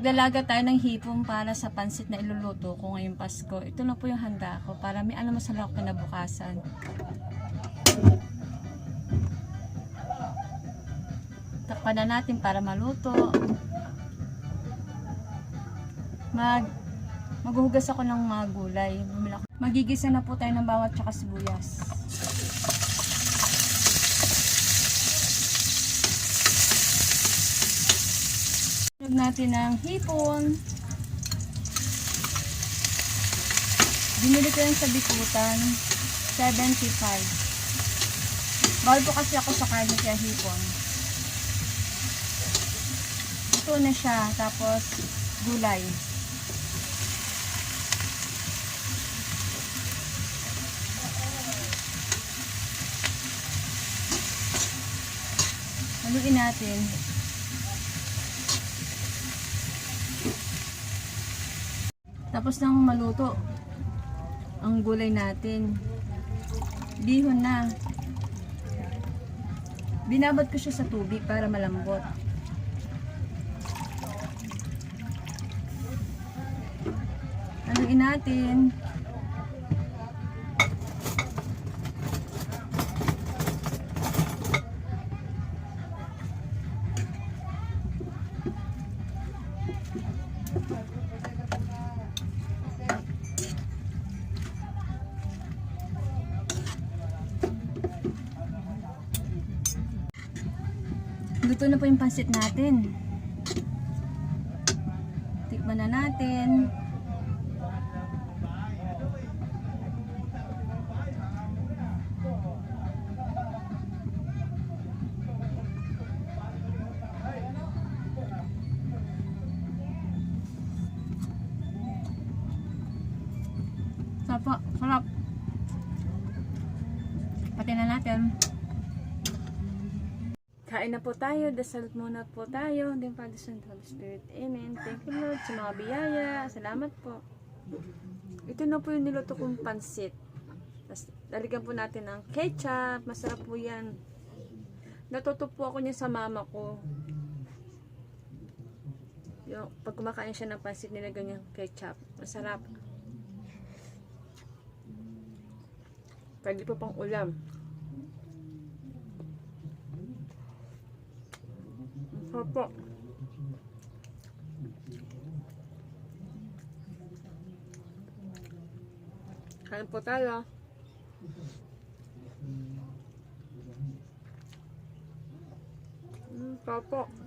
Magdalaga tayo ng hipon para sa pansit na iluluto ko ngayong Pasko. Ito na po yung handa ko para may alam masarap ako kinabukasan. Takpan na natin para maluto. Maghuhugas ako ng mga gulay. Magigisa na po tayo ng bawat tsaka sibuyas. Huwag natin ng hipon. Binili ko yan sa bikutan. 75. Bawal po kasi ako sa karne kaya hipon. Ito na siya. Tapos gulay. Haluin natin. Tapos nang maluto ang gulay natin, bihon na. Binabad ko siya sa tubig para malambot. Haluin natin. Luto na po yung pansit natin. Tikman na natin. Sarap. Pati na natin. Kain na po tayo, dasal muna po tayo. Din Father, Son, Holy Spirit. Amen. Thank you Lord sa mga biyaya. Salamat po. Ito na po yung niluto kong pansit. Tapos, lalagyan po natin ng ketchup. Masarap po yan. Natuto po ako niya sa mama ko. Yung, pag kumakain siya ng pansit, nilagyan niya ketchup. Masarap. Pwede po pang ulam. Opo. Kain po tayo. Opo.